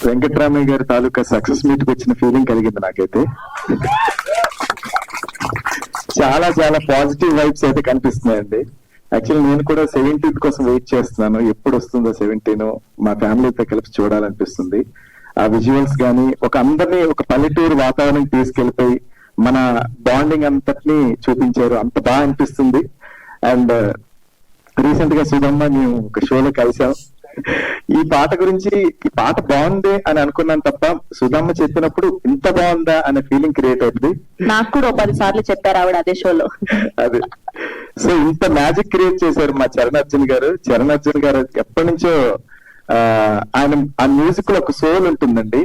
వెంకటరామయ్య గారి తాలూకా success meet కి వచ్చిన ఫీలింగ్ కలిగింది నాకైతే. చాలా చాలా పాజిటివ్ వైబ్స్ అయితే కనిపిస్తున్నాయండి. యాక్చువల్లీ నేను కూడా 17th కోసం వెయిట్ చేస్తున్నాను, ఎప్పుడు వస్తుందో 17 మా ఫ్యామిలీతో కలిపి చూడాలనిపిస్తుంది. ఆ విజువల్స్ గానీ అందరినీ ఒక పల్లెటూరు వాతావరణం తీసుకెళ్లిపోయి మన బాండింగ్ అంతటినీ చూపించారు, అంత బాగా అనిపిస్తుంది. అండ్ రీసెంట్ గా సుధమ్మ మేము ఒక షోలో కలిసాం. ఈ పాట గురించి, ఈ పాట బాగుంది అని అనుకున్నాను తప్ప సుధమ్మ చెప్పినప్పుడు ఇంత బాగుందా అనే ఫీలింగ్ క్రియేట్ అవుతుంది. నాకు కూడా 10 సార్లు చెప్పారు ఆవిడ అదే షోలో. అది సో ఇంత మ్యాజిక్ క్రియేట్ చేశారు మా చరణ్ అర్జున్ గారు. చరణ్ అర్జున్ గారు ఎప్పటి నుంచో ఆయన ఆ మ్యూజిక్ లో ఒక సోల్ ఉంటుందండి.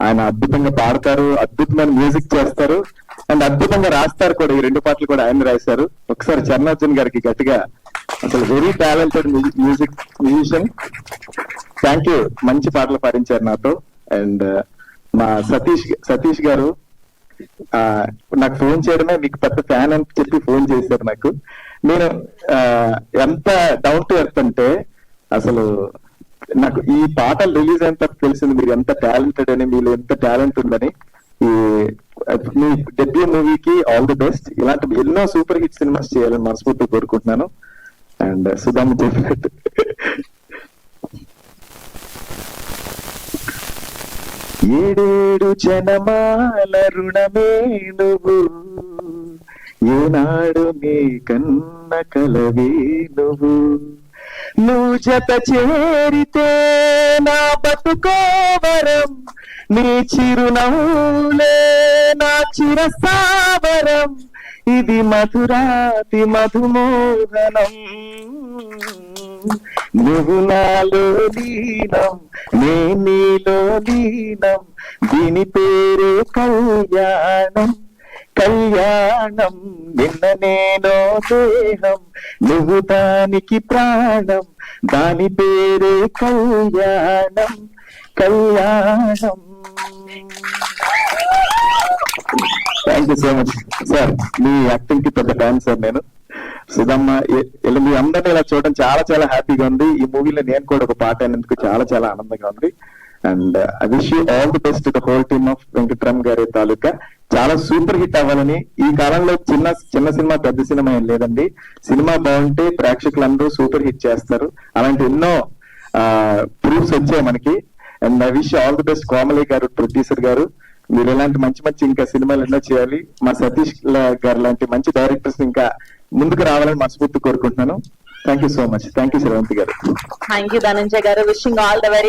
ఆయన అద్భుతంగా పాడతారు, అద్భుతమైన మ్యూజిక్ చేస్తారు అండ్ అద్భుతంగా రాస్తారు కూడా. ఈ 2 పాటలు కూడా ఆయన రాశారు. ఒకసారి చరణ్ అర్జున్ గారికి గట్టిగా, అసలు very talented musician. Thank you, మంచి పాటలు పాడించారు నాతో. అండ్ మా సతీష్ గారు నాకు ఫోన్ చేయడమే మీకు పెద్ద ఫ్యాన్ అని చెప్పి ఫోన్ చేశారు నాకు. నేను ఎంత డౌన్ టు ఎర్త్ అంటే, అసలు నాకు ఈ పాటలు రిలీజ్ అయిన తర్వాత తెలిసింది మీరు ఎంత టాలెంటెడ్ అని, మీరు ఎంత టాలెంట్ ఉందని. మీ డెబ్యూ మూవీకి ఆల్ ది బెస్ట్. ఇలాంటి ఎన్నో సూపర్ హిట్ సినిమాస్ చేయాలని మనస్ఫూర్తిగా కోరుకుంటున్నాను. అండ్ సుధమ్మ చెప్పినట్టు ఏడేడు జనమాల రుణమే నువ్వు, ఏనాడు నీ కన్న కలవే నువ్వు జత చేరితే నా బతుకోవరం, నీ చిరునవ్వులే నా చిరస్థావరం, ఇది మధురాతి మధుమోహనం. నువ్వు నాలో లీనం, నే నీలో లీనం, దీని పేరే కళ్యాణం. కళ్యాణం నిన్న నేనో దేహం, నువ్వు దానికి ప్రాణం, దాని పేరే కళ్యాణం. కళ్యాణం. Thank you so much sir. Me acting కి పెద్ద ఫ్యాన్ సార్ నేను. సుధమ్మ మీ అందరినీ ఇలా చూడడం చాలా చాలా హ్యాపీగా ఉంది. ఈ మూవీలో నేను కూడా ఒక పాట అయినందుకు చాలా చాలా ఆనందంగా ఉంది. And I wish you all the best the whole team of Venkatram గారి తాలూకా. చాలా సూపర్ హిట్ అవ్వాలని. ఈ కాలంలో చిన్న సినిమా పెద్ద సినిమా ఏం లేదండి. సినిమా బాగుంటే ప్రేక్షకులందరూ సూపర్ హిట్ చేస్తారు. అలాంటి ఎన్నో ప్రూఫ్స్ వచ్చాయి మనకి. And I wish all the best Komali గారు, ప్రొడ్యూసర్ గారు. మీరు ఇలాంటి మంచి ఇంకా సినిమాలు ఎన్నో చేయాలి. మా సతీష్ గారు లాంటి మంచి డైరెక్టర్స్ ఇంకా ముందుకు రావాలని మనస్ఫూర్తి కోరుకుంటున్నాను. Thank you so much. Thank you Sravanthi గారు. థ్యాంక్ యూ ధనంజయ్ గారు. Wishing all the very